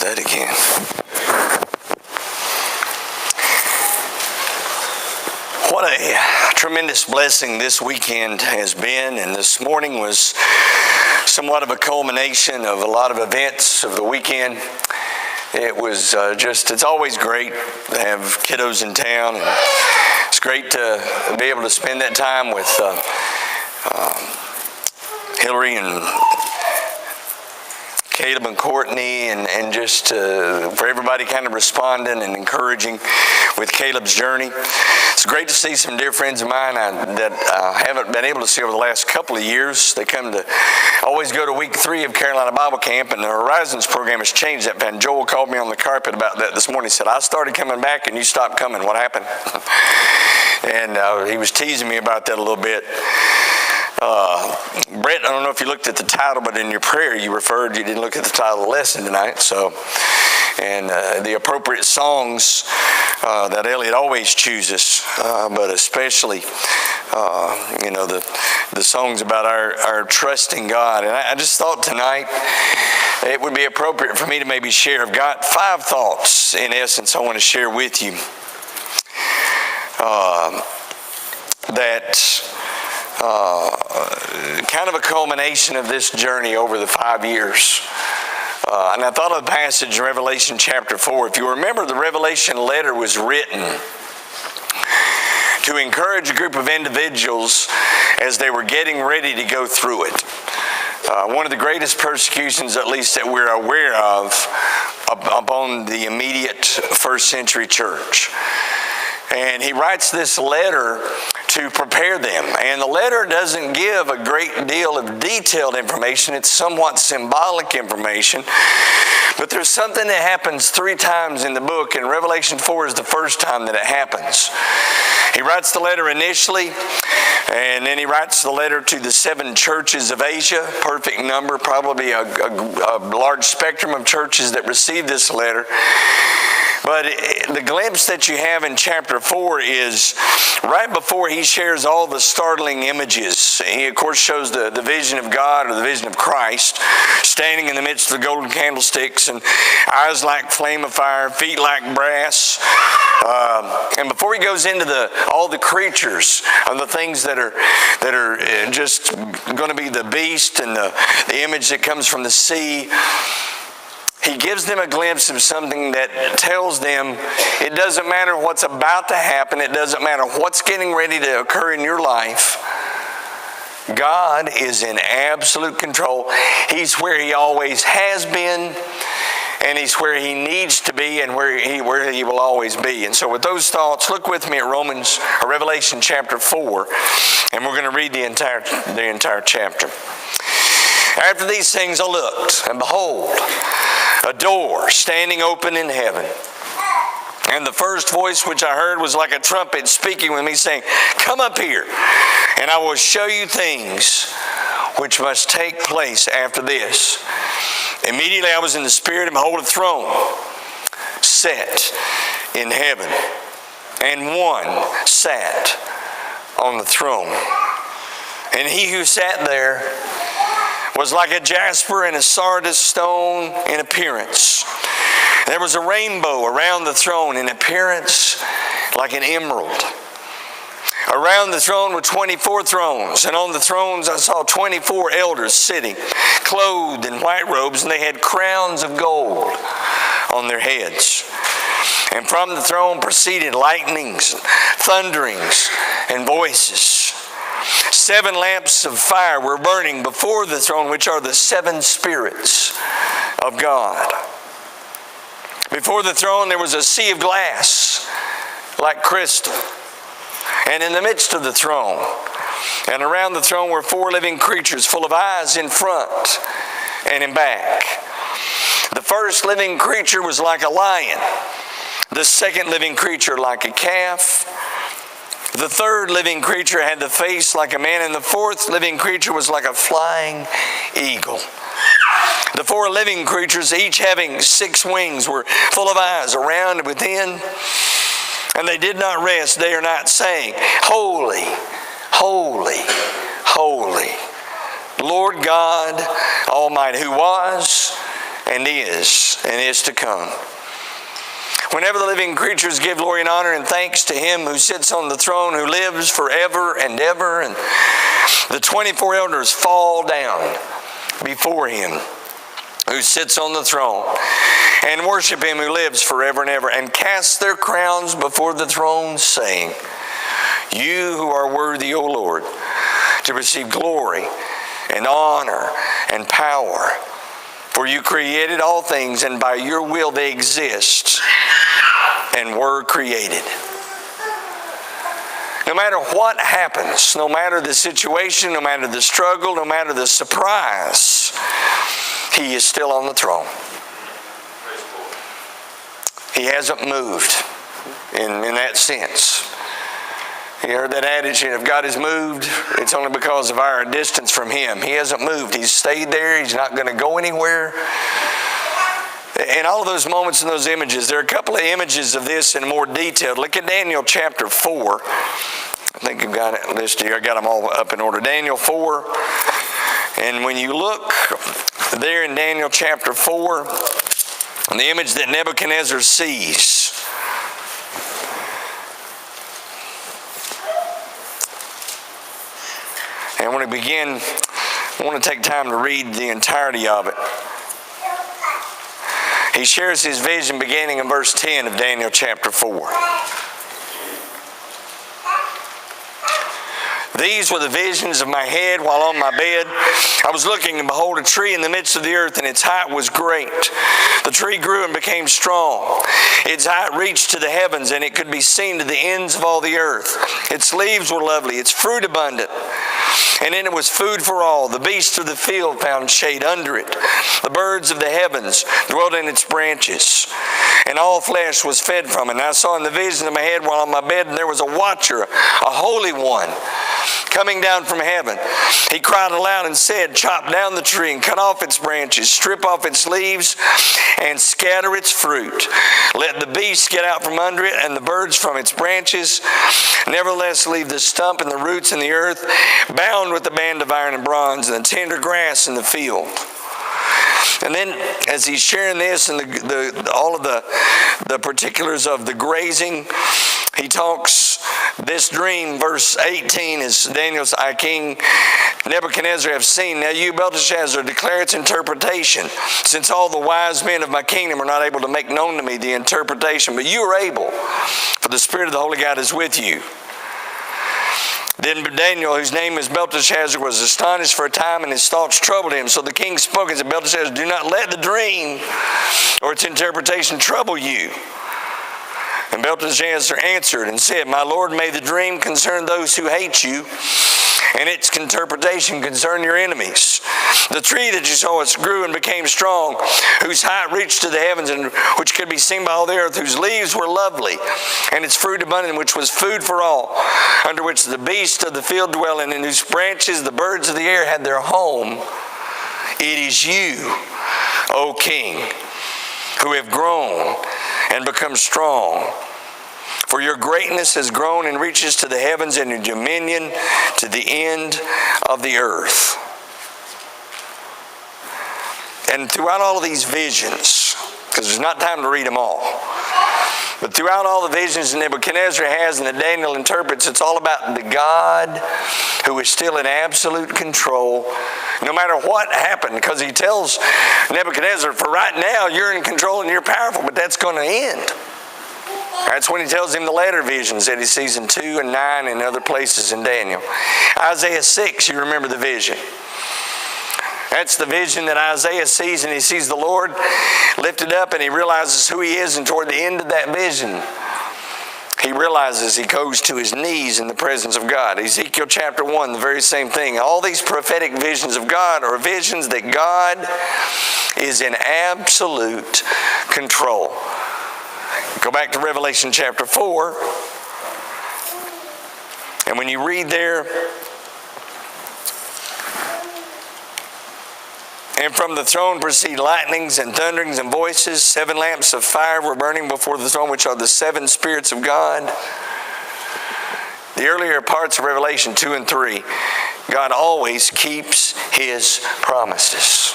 that again. What a tremendous blessing this weekend has been, and this morning was somewhat of a culmination of a lot of events of the weekend. It was it's always great to have kiddos in town, and it's great to be able to spend that time with Hillary and Caleb and Courtney, and just for everybody kind of responding and encouraging with Caleb's journey. It's great to see some dear friends of mine that I haven't been able to see over the last couple of years. They always go to week 3 of Carolina Bible Camp, and the Horizons program has changed that. And Joel called me on the carpet about that this morning. He said, I started coming back and you stopped coming. What happened? And he was teasing me about that a little bit. Brett, I don't know if you looked at the title, but in your prayer you didn't look at the title of the lesson tonight. And the appropriate songs that Elliot always chooses, but especially, the songs about our trusting God. And I just thought tonight it would be appropriate for me to maybe share. I've got 5 thoughts in essence I want to share with you that kind of a culmination of this journey over the 5 years. And I thought of the passage in Revelation chapter 4. If you remember, the Revelation letter was written to encourage a group of individuals as they were getting ready to go through it. One of the greatest persecutions, at least that we're aware of, upon the immediate first century church. And he writes this letter to prepare them. And the letter doesn't give a great deal of detailed information. It's somewhat symbolic information. But there's something that happens 3 times in the book, and Revelation 4 is the first time that it happens. He writes the letter initially, and then he writes the letter to the 7 churches of Asia. Perfect number, probably a large spectrum of churches that received this letter. But the glimpse that you have in chapter 4 is right before he shares all the startling images. He, of course, shows the vision of God, or the vision of Christ, standing in the midst of the golden candlesticks, and eyes like flame of fire, feet like brass. And before he goes into all the creatures and the things that are just going to be the beast and the image that comes from the sea, he gives them a glimpse of something that tells them it doesn't matter what's about to happen. It doesn't matter what's getting ready to occur in your life. God is in absolute control. He's where he always has been, and he's where he needs to be, and where he will always be. And so with those thoughts, look with me at Revelation chapter 4, and we're going to read the entire chapter. After these things I looked, and behold, a door standing open in heaven. And the first voice which I heard was like a trumpet speaking with me, saying, Come up here, and I will show you things which must take place after this. Immediately I was in the Spirit, and behold, a throne set in heaven, and one sat on the throne. And he who sat there was like a jasper and a sardis stone in appearance. There was a rainbow around the throne in appearance like an emerald. Around the throne were 24 thrones, and on the thrones I saw 24 elders sitting, clothed in white robes, and they had crowns of gold on their heads. And from the throne proceeded lightnings, thunderings, and voices. 7 lamps of fire were burning before the throne, which are the 7 spirits of God. Before the throne there was a sea of glass like crystal. And in the midst of the throne and around the throne were 4 living creatures full of eyes in front and in back. The first living creature was like a lion. The second living creature like a calf. The third living creature had the face like a man, and the fourth living creature was like a flying eagle. The 4 living creatures, each having 6 wings, were full of eyes around and within, and they did not rest day or night, saying, Holy, holy, holy, Lord God Almighty, who was and is to come. Whenever the living creatures give glory and honor and thanks to Him who sits on the throne, who lives forever and ever, and the 24 elders fall down before Him who sits on the throne and worship Him who lives forever and ever, and cast their crowns before the throne, saying, You who are worthy, O Lord, to receive glory and honor and power, for you created all things, and by your will they exist and were created. No matter what happens, no matter the situation, no matter the struggle, no matter the surprise, He is still on the throne. He hasn't moved in that sense. You heard that adage, if God has moved, it's only because of our distance from Him. He hasn't moved. He's stayed there. He's not going to go anywhere. In all of those moments and those images, there are a couple of images of this in more detail. Look at Daniel chapter 4. I think you've got it listed here. I got them all up in order. Daniel 4. And when you look there in Daniel chapter 4, the image that Nebuchadnezzar sees, and when we begin, I want to take time to read the entirety of it. He shares his vision beginning in verse 10 of Daniel chapter 4. These were the visions of my head while on my bed. I was looking, and behold, a tree in the midst of the earth, and its height was great. The tree grew and became strong. Its height reached to the heavens, and it could be seen to the ends of all the earth. Its leaves were lovely, its fruit abundant, and in it was food for all. The beasts of the field found shade under it. The birds of the heavens dwelt in its branches, and all flesh was fed from it. And I saw in the vision of my head while on my bed, and there was a watcher, a holy one, coming down from heaven. He cried aloud and said, Chop down the tree and cut off its branches, strip off its leaves and scatter its fruit. Let the beasts get out from under it and the birds from its branches. Nevertheless, leave the stump and the roots in the earth, bound with the band of iron and bronze, and the tender grass in the field. And then, as he's sharing this and all of the particulars of the grazing, he talks this dream. Verse 18 is Daniel's, I, King Nebuchadnezzar, have seen. Now you, Belteshazzar, declare its interpretation, since all the wise men of my kingdom are not able to make known to me the interpretation. But you are able, for the Spirit of the Holy God is with you. Then Daniel, whose name is Belteshazzar, was astonished for a time, and his thoughts troubled him. So the king spoke and said, Belteshazzar, do not let the dream or its interpretation trouble you. And Belteshazzar answered and said, My Lord, may the dream concern those who hate you, and its interpretation concern your enemies. The tree that you saw, it grew and became strong, whose height reached to the heavens, and which could be seen by all the earth, whose leaves were lovely, and its fruit abundant, which was food for all, under which the beasts of the field dwell, and in whose branches the birds of the air had their home. It is you, O King, who have grown and become strong. For your greatness has grown and reaches to the heavens, and your dominion to the end of the earth. And throughout all of these visions, because there's not time to read them all, but throughout all the visions Nebuchadnezzar has and that Daniel interprets, it's all about the God who is still in absolute control, no matter what happened. Because he tells Nebuchadnezzar, for right now you're in control and you're powerful, but that's going to end. That's when he tells him the later visions that he sees in 2 and 9 and other places in Daniel. Isaiah 6, you remember the vision. That's the vision that Isaiah sees, and he sees the Lord lifted up, and he realizes who he is, and toward the end of that vision, he realizes he goes to his knees in the presence of God. Ezekiel chapter 1, the very same thing. All these prophetic visions of God are visions that God is in absolute control. Go back to Revelation chapter 4, and when you read there, and from the throne proceed lightnings and thunderings and voices. 7 lamps of fire were burning before the throne, which are the 7 spirits of God. The earlier parts of Revelation 2 and 3, God always keeps His promises.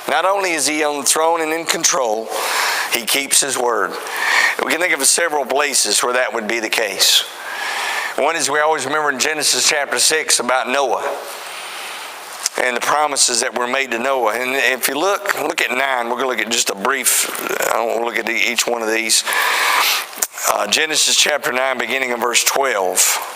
Not only is he on the throne and in control, he keeps his word. We can think of several places where that would be the case. One is we always remember in Genesis chapter 6 about Noah and the promises that were made to Noah. And if you look at 9, we're going to look at just a brief, I won't look at each one of these. Genesis chapter 9, beginning in verse 12.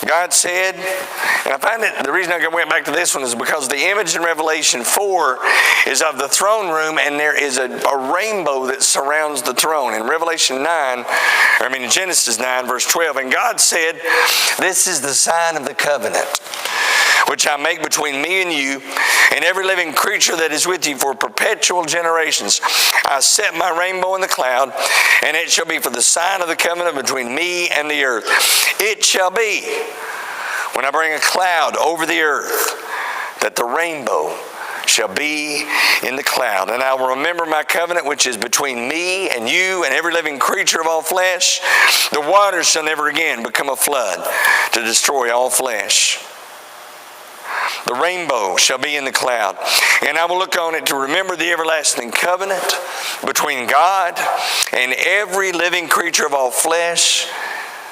God said, and I find that the reason I went back to this one is because the image in Revelation 4 is of the throne room, and there is a rainbow that surrounds the throne. In Genesis 9, verse 12, and God said, this is the sign of the covenant, which I make between me and you and every living creature that is with you for perpetual generations. I set my rainbow in the cloud, and it shall be for the sign of the covenant between me and the earth. It shall be, when I bring a cloud over the earth, that the rainbow shall be in the cloud. And I will remember my covenant, which is between me and you and every living creature of all flesh. The waters shall never again become a flood to destroy all flesh. The rainbow shall be in the cloud, and I will look on it to remember the everlasting covenant between God and every living creature of all flesh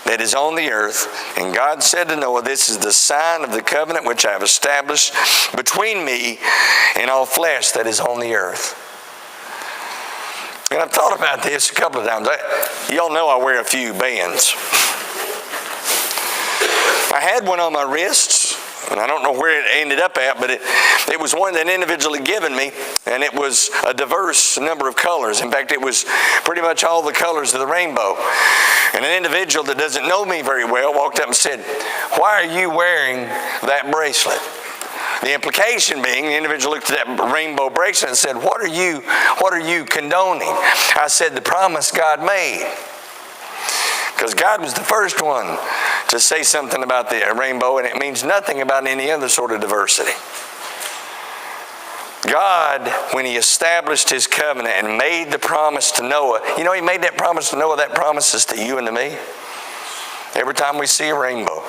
that is on the earth. And God said to Noah, this is the sign of the covenant which I have established between me and all flesh that is on the earth. And I've thought about this a couple of times. Y'all know I wear a few bands. I had one on my wrists, and I don't know where it ended up at, but it was one that an individual had given me, and it was a diverse number of colors. In fact, it was pretty much all the colors of the rainbow. And an individual that doesn't know me very well walked up and said, why are you wearing that bracelet? The implication being, the individual looked at that rainbow bracelet and said, what are you condoning? I said, the promise God made. Because God was the first one to say something about the rainbow, and it means nothing about any other sort of diversity. God, when he established his covenant and made the promise to Noah, he made that promise to Noah, that promise is to you and to me. Every time we see a rainbow.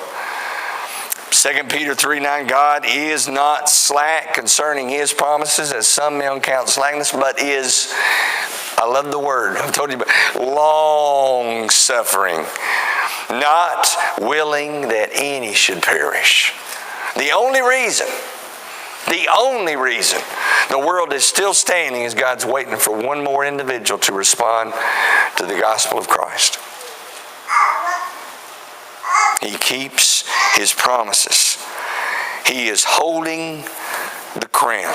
2 Peter 3:9, God is not slack concerning his promises, as some men count slackness, but is, I love the word, I've told you about, long-suffering, not willing that any should perish. The only reason the world is still standing is God's waiting for one more individual to respond to the gospel of Christ. He keeps his promises. He is holding the crown.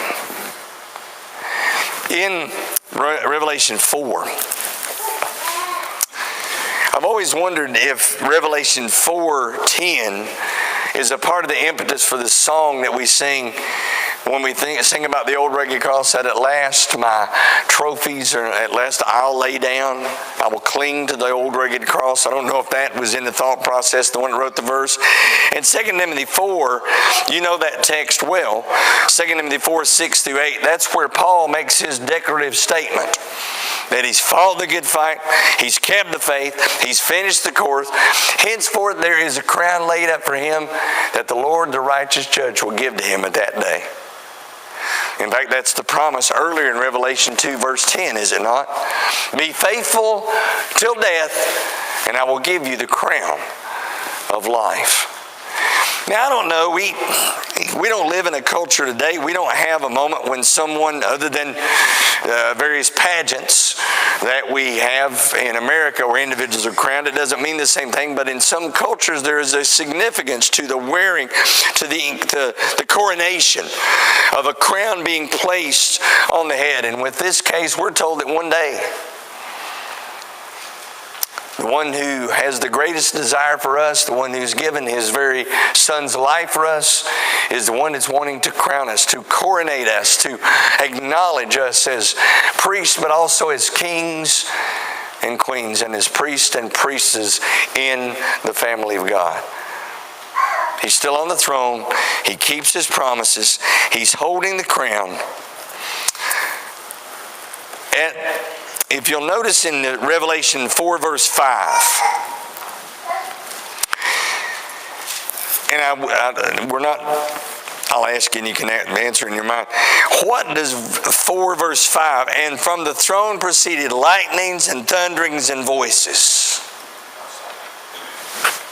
In Revelation 4, I've always wondered if Revelation 4:10 is a part of the impetus for this song that we sing when we sing about the old rugged cross, that at last my trophies are, at last I'll lay down. I will cling to the old rugged cross. I don't know if that was in the thought process, the one that wrote the verse. And 2 Timothy 4, you know that text well. 2 Timothy 4:6-8, that's where Paul makes his declarative statement that he's fought the good fight, he's kept the faith, he's finished the course. Henceforth there is a crown laid up for him that the Lord, the righteous judge, will give to him at that day. In fact, that's the promise earlier in Revelation 2, verse 10, is it not? Be faithful till death, and I will give you the crown of life. Now, I don't know, we don't live in a culture today, we don't have a moment when someone, other than various pageants that we have in America where individuals are crowned, it doesn't mean the same thing, but in some cultures there is a significance to the wearing, to the coronation of a crown being placed on the head. And with this case, we're told that one day, the one who has the greatest desire for us, the one who's given his very son's life for us, is the one that's wanting to crown us, to coronate us, to acknowledge us as priests, but also as kings and queens, and as priests and priestesses in the family of God. He's still on the throne. He keeps his promises. He's holding the crown. And if you'll notice in Revelation 4, verse 5, and I'll ask you and you can answer in your mind. What does 4 verse 5, and from the throne proceeded lightnings and thunderings and voices?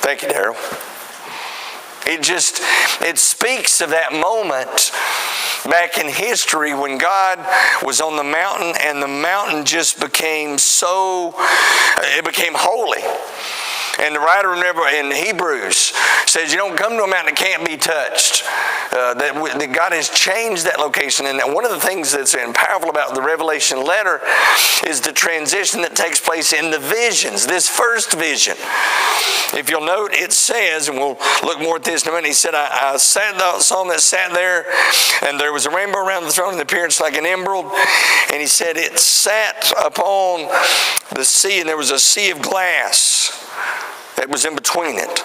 Thank you, Darrell. It speaks of that moment back in history when God was on the mountain and the mountain just became it became holy. And the writer in Hebrews says you don't come to a mountain that can't be touched. That God has changed that location. And one of the things that's powerful about the Revelation letter is the transition that takes place in the visions. This first vision, if you'll note, it says, and we'll look more at this in a minute, he said, I saw him that sat there, and there was a rainbow around the throne, in appearance like an emerald. And he said it sat upon the sea, and there was a sea of glass that was in between it.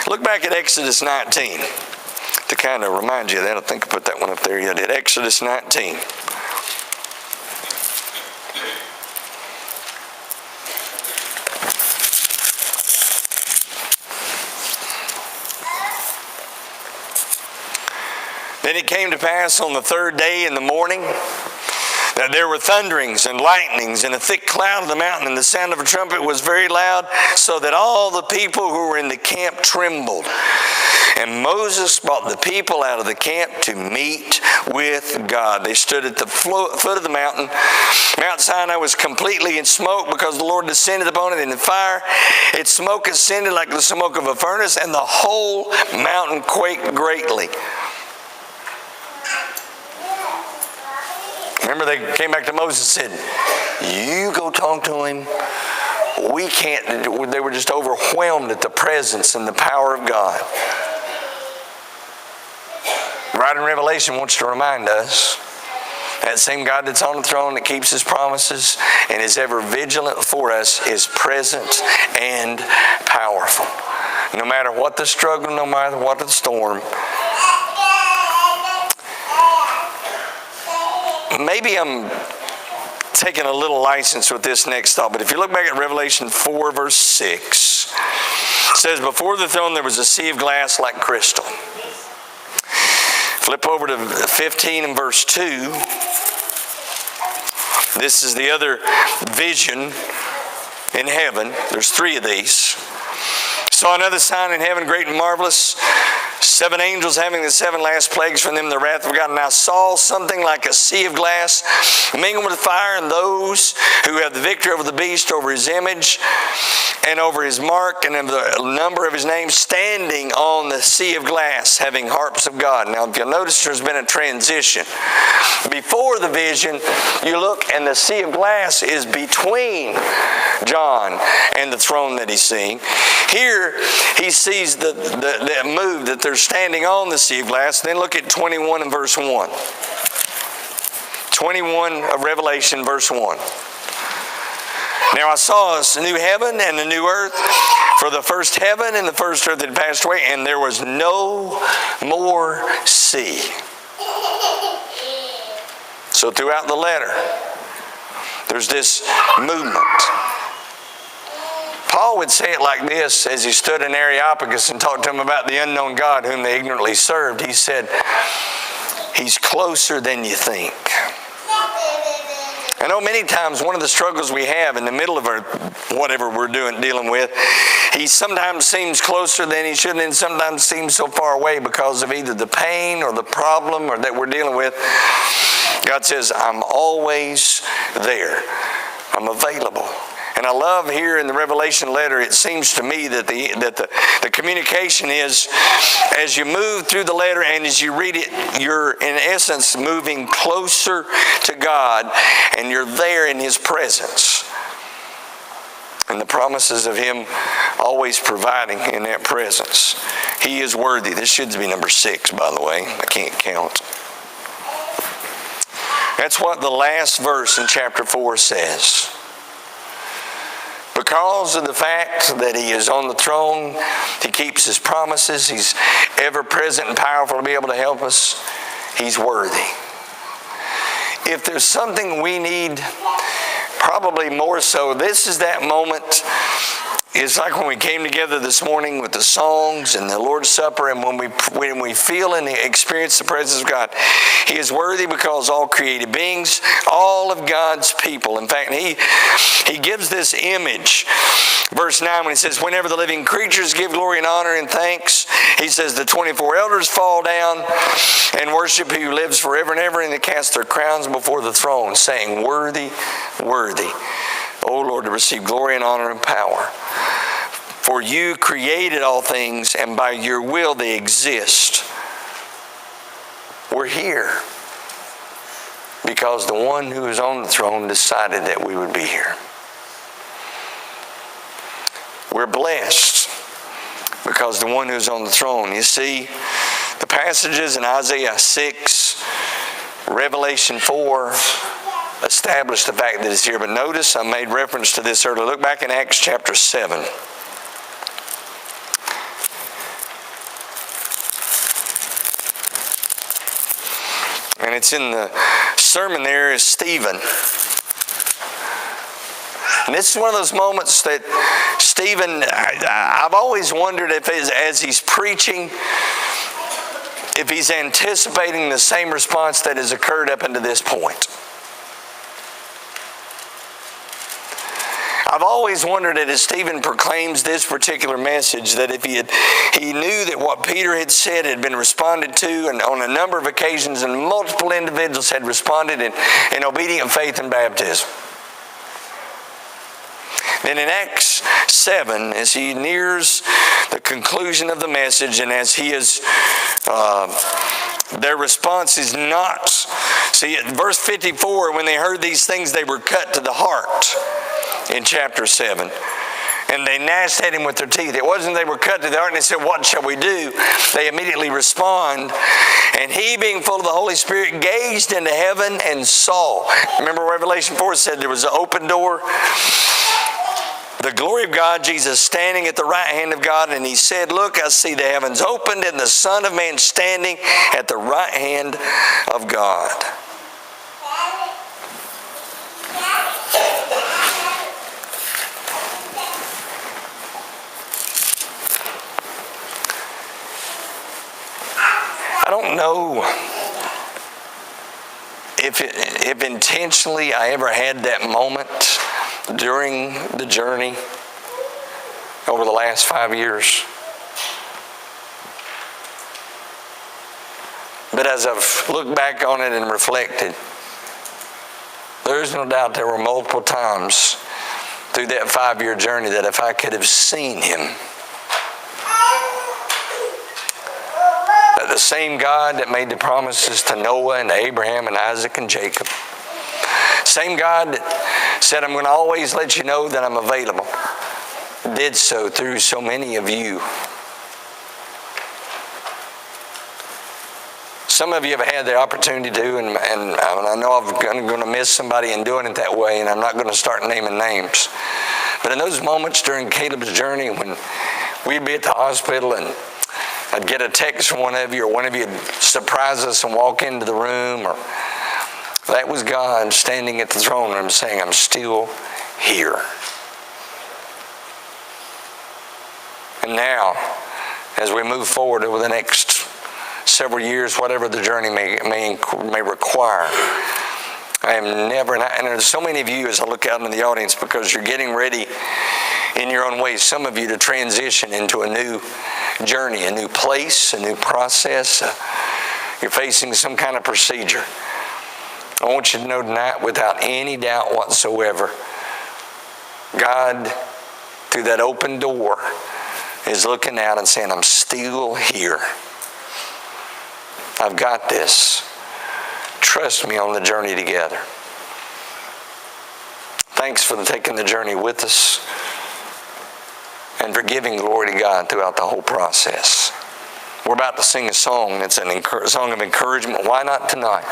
Look back at Exodus 19 to kind of remind you of that. I think I put that one up there. Yeah, I did. Exodus 19. Then it came to pass on the third day in the morning that there were thunderings and lightnings and a thick cloud of the mountain, and the sound of a trumpet was very loud, so that all the people who were in the camp trembled. And Moses brought the people out of the camp to meet with God. They stood at the foot of the mountain. Mount Sinai was completely in smoke because the Lord descended upon it in fire. Its smoke ascended like the smoke of a furnace, and the whole mountain quaked greatly. Remember, they came back to Moses and said, you go talk to him. We can't. They were just overwhelmed at the presence and the power of God. Right in Revelation wants to remind us that same God that's on the throne, that keeps his promises and is ever vigilant for us, is present and powerful. No matter what the struggle, no matter what the storm. Maybe I'm taking a little license with this next thought, but if you look back at Revelation 4, verse 6, it says, before the throne there was a sea of glass like crystal. Flip over to 15 and verse 2. This is the other vision in heaven. There's 3 of these. Saw another sign in heaven, great and marvelous, 7 angels having the 7 last plagues, from them the wrath of God. And I saw something like a sea of glass mingled with fire, and those who have the victory over the beast, over his image, and over his mark, and of the number of his name, standing on the sea of glass, having harps of God. Now, if you'll notice, there's been a transition. Before the vision, you look, and the sea of glass is between John and the throne that he's seeing. Here, he sees that move, that they're standing on the sea of glass. Then look at 21 and verse 1. 21 of Revelation, verse 1. Now I saw a new heaven and a new earth, for the first heaven and the first earth had passed away, and there was no more sea. So throughout the letter, there's this movement. Paul would say it like this as he stood in Areopagus and talked to him about the unknown God whom they ignorantly served. He said, he's closer than you think. I know many times one of the struggles we have in the middle of our whatever we're dealing with, he sometimes seems closer than he should, and sometimes seems so far away because of either the pain or the problem or that we're dealing with. God says, I'm always there. I'm available. And I love here in the Revelation letter, it seems to me that the communication is, as you move through the letter and as you read it, you're in essence moving closer to God, and you're there in his presence. And the promises of him always providing in that presence. He is worthy. This should be number 6, by the way. I can't count. That's what the last verse in chapter 4 says. Because of the fact that he is on the throne, he keeps his promises, he's ever present and powerful to be able to help us, he's worthy. If there's something we need, probably more so, this is that moment It's like when we came together this morning with the songs and the Lord's Supper, and when we feel and experience the presence of God. He is worthy because all created beings, all of God's people. In fact, he gives this image. Verse 9, when he says, whenever the living creatures give glory and honor and thanks, he says the 24 elders fall down and worship He who lives forever and ever, and they cast their crowns before the throne, saying, worthy, worthy, O Lord, to receive glory and honor and power. For you created all things, and by your will they exist. We're here because the one who is on the throne decided that we would be here. We're blessed because the one who's on the throne. You see, the passages in Isaiah 6, Revelation 4, establish the fact that it's here. But notice, I made reference to this earlier. Look back in Acts chapter 7. And it's in the sermon there is Stephen. And this is one of those moments that Stephen, I've always wondered if as he's preaching, if he's anticipating the same response that has occurred up until this point. I've always wondered that as Stephen proclaims this particular message, that if he knew that what Peter had said had been responded to, and on a number of occasions, and multiple individuals had responded in obedient faith and baptism. Then in Acts 7, as he nears the conclusion of the message, and as he is, their response is not. See, at verse 54, when they heard these things, they were cut to the heart. In chapter 7. And they gnashed at him with their teeth. It wasn't they were cut to the heart and they said, what shall we do? They immediately respond. And he, being full of the Holy Spirit, gazed into heaven and saw. Remember Revelation 4 said there was an open door. The glory of God, Jesus standing at the right hand of God. And he said, look, I see the heavens opened and the Son of Man standing at the right hand of God. I don't know if intentionally I ever had that moment during the journey over the last 5 years. But as I've looked back on it and reflected, there's no doubt there were multiple times through that 5-year journey that if I could have seen Him, the same God that made the promises to Noah and to Abraham and Isaac and Jacob. Same God that said, I'm going to always let you know that I'm available. Did so through so many of you. Some of you have had the opportunity to, and I know I'm going to miss somebody in doing it that way, and I'm not going to start naming names. But in those moments during Caleb's journey when we'd be at the hospital and I'd get a text from one of you, or one of you would surprise us and walk into the room, or that was God standing at the throne room saying, I'm still here. And now, as we move forward over the next several years, whatever the journey may require, I am never, and there's so many of you as I look out in the audience, because you're getting ready in your own ways, some of you to transition into a new journey, a new place, a new process. You're facing some kind of procedure. I want you to know tonight, without any doubt whatsoever, God, through that open door, is looking out and saying, I'm still here. I've got this. Trust me on the journey together. Thanks for taking the journey with us and for giving glory to God throughout the whole process. We're about to sing a song that's a song of encouragement. Why not tonight?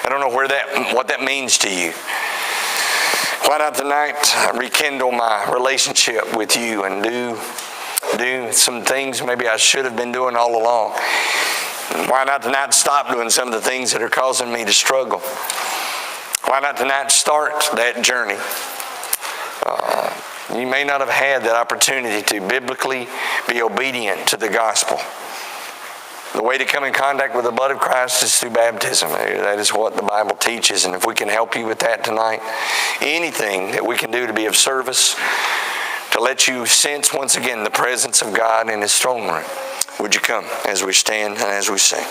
I don't know what that means to you. Why not tonight rekindle my relationship with you and do some things maybe I should have been doing all along? Why not tonight stop doing some of the things that are causing me to struggle? Why not tonight start that journey? You may not have had that opportunity to biblically be obedient to the gospel. The way to come in contact with the blood of Christ is through baptism. That is what the Bible teaches. And if we can help you with that tonight, anything that we can do to be of service, to let you sense once again the presence of God in His throne room, would you come as we stand and as we sing?